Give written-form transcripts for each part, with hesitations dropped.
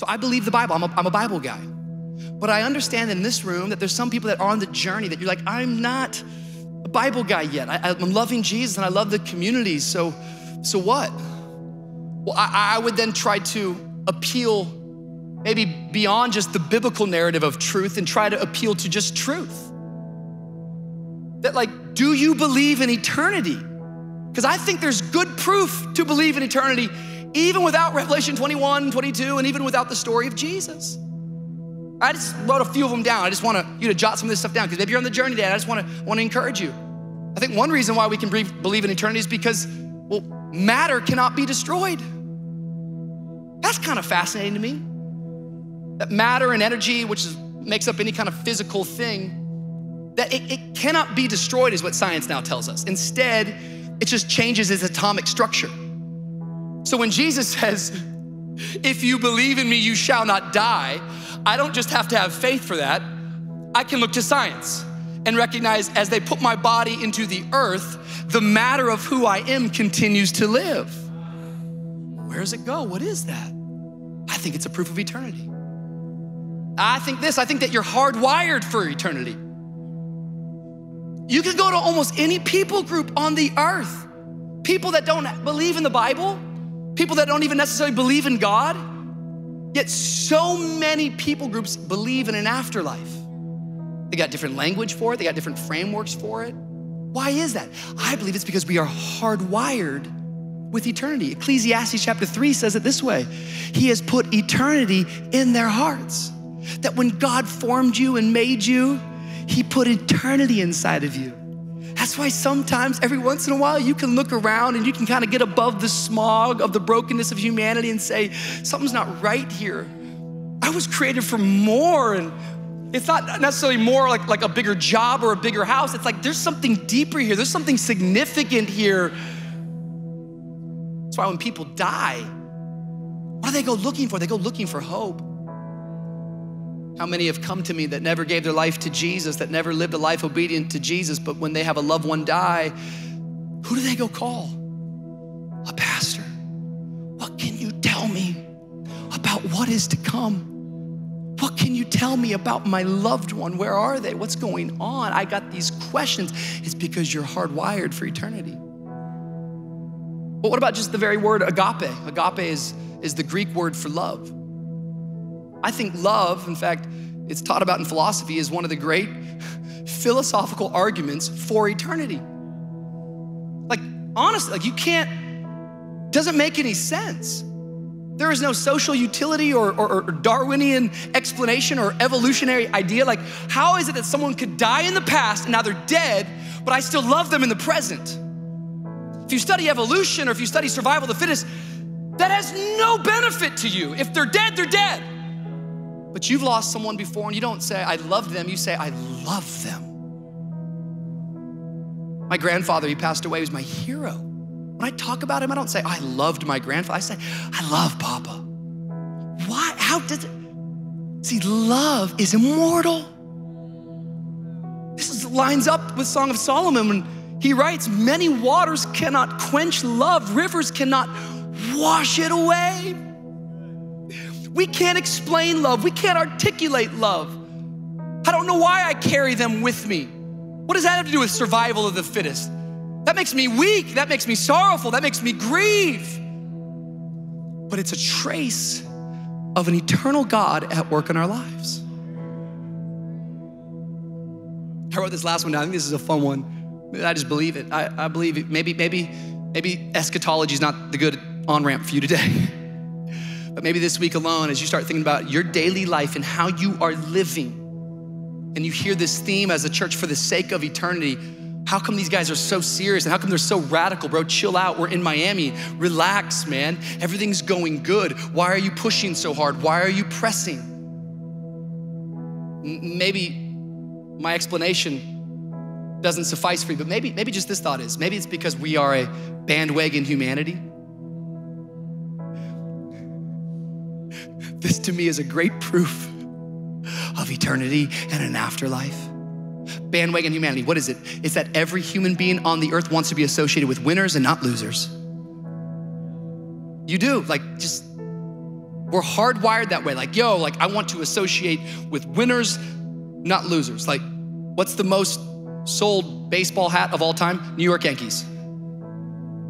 So I believe the Bible, I'm a Bible guy. But I understand in this room that there's some people that are on the journey that you're like, I'm not a Bible guy yet. I'm loving Jesus and I love the community, so what? Well, I would then try to appeal maybe beyond just the biblical narrative of truth and try to appeal to just truth. That like, do you believe in eternity? Because I think there's good proof to believe in eternity even without Revelation 21, 22, and even without the story of Jesus. I just wrote a few of them down. I just want you to jot some of this stuff down because maybe you're on the journey today and I just want to encourage you. I think one reason why we can believe in eternity is because, well, matter cannot be destroyed. That's kind of fascinating to me. That matter and energy, which makes up any kind of physical thing, that it cannot be destroyed is what science now tells us. Instead, it just changes its atomic structure. So when Jesus says, if you believe in me, you shall not die, I don't just have to have faith for that. I can look to science and recognize as they put my body into the earth, the matter of who I am continues to live. Where does it go? What is that? I think it's a proof of eternity. I think that you're hardwired for eternity. You can go to almost any people group on the earth. People that don't believe in the Bible, people that don't even necessarily believe in God, yet so many people groups believe in an afterlife. They got different language for it, they got different frameworks for it. Why is that? I believe it's because we are hardwired with eternity. Ecclesiastes chapter 3 says it this way: He has put eternity in their hearts. That when God formed you and made you, He put eternity inside of you. That's why sometimes, every once in a while, you can look around and you can kind of get above the smog of the brokenness of humanity and say, something's not right here. I was created for more, and it's not necessarily more like a bigger job or a bigger house. It's like there's something deeper here. There's something significant here. That's why when people die, what do they go looking for? They go looking for hope. How many have come to me that never gave their life to Jesus, that never lived a life obedient to Jesus, but when they have a loved one die, who do they go call? A pastor. What can you tell me about what is to come? What can you tell me about my loved one? Where are they? What's going on? I got these questions. It's because you're hardwired for eternity. But what about just the very word agape? Agape is the Greek word for love. I think love, in fact, it's taught about in philosophy, is one of the great philosophical arguments for eternity. Like, honestly, like doesn't make any sense. There is no social utility or Darwinian explanation or evolutionary idea. Like, how is it that someone could die in the past and now they're dead, but I still love them in the present? If you study evolution or if you study survival of the fittest, that has no benefit to you. If they're dead, they're dead. But you've lost someone before and you don't say, I loved them, you say, I love them. My grandfather, he passed away, he was my hero. When I talk about him, I don't say, I loved my grandfather. I say, I love Papa. Why? How does it? See, love is immortal. This lines up with Song of Solomon when he writes, many waters cannot quench love, rivers cannot wash it away. We can't explain love. We can't articulate love. I don't know why I carry them with me. What does that have to do with survival of the fittest? That makes me weak. That makes me sorrowful. That makes me grieve. But it's a trace of an eternal God at work in our lives. I wrote this last one down. I think this is a fun one. I just believe it. I believe it. Maybe eschatology is not the good on-ramp for you today. But maybe this week alone, as you start thinking about your daily life and how you are living, and you hear this theme as a church for the sake of eternity, how come these guys are so serious and how come they're so radical, bro? Chill out, we're in Miami. Relax, man. Everything's going good. Why are you pushing so hard? Why are you pressing? Maybe my explanation doesn't suffice for you, but maybe just this thought is, maybe it's because we are a bandwagon humanity. This to me is a great proof of eternity and an afterlife. Bandwagon humanity, what is it? It's that every human being on the earth wants to be associated with winners and not losers. You do, like just We're hardwired that way. Like, yo, like I want to associate with winners, not losers. Like, what's the most sold baseball hat of all time? New York Yankees.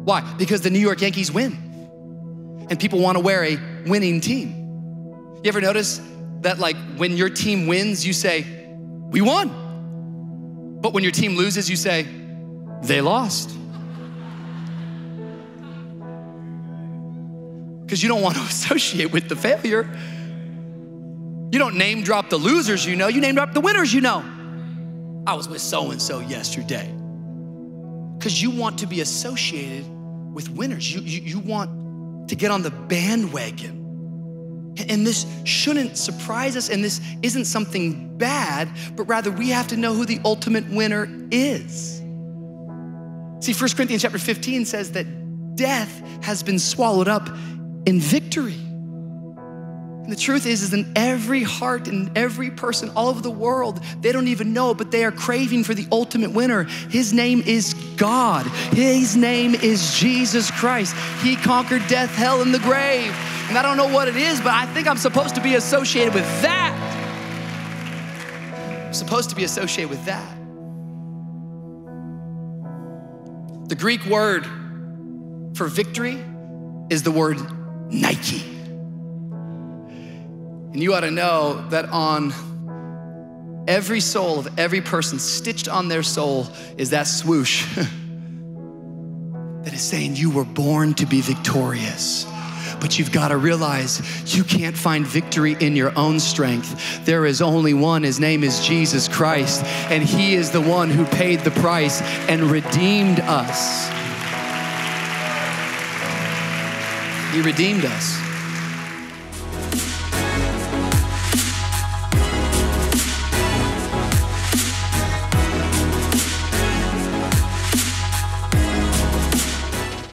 Why? Because the New York Yankees win. And people want to wear a winning team. You ever notice that like when your team wins, you say, we won. But when your team loses, you say, they lost. Because you don't want to associate with the failure. You don't name drop the losers you know, you name drop the winners you know. I was with so-and-so yesterday. Because you want to be associated with winners. You want to get on the bandwagon. And this shouldn't surprise us, and this isn't something bad, but rather we have to know who the ultimate winner is. See, 1 Corinthians chapter 15 says that death has been swallowed up in victory. And the truth is in every heart and every person all over the world, they don't even know, but they are craving for the ultimate winner. His name is God. His name is Jesus Christ. He conquered death, hell, and the grave. And I don't know what it is, but I think I'm supposed to be associated with that. I'm supposed to be associated with that. The Greek word for victory is the word Nike. And you ought to know that on every soul of every person, stitched on their soul is that swoosh that is saying you were born to be victorious. But you've got to realize you can't find victory in your own strength. There is only one. His name is Jesus Christ. And he is the one who paid the price and redeemed us. He redeemed us.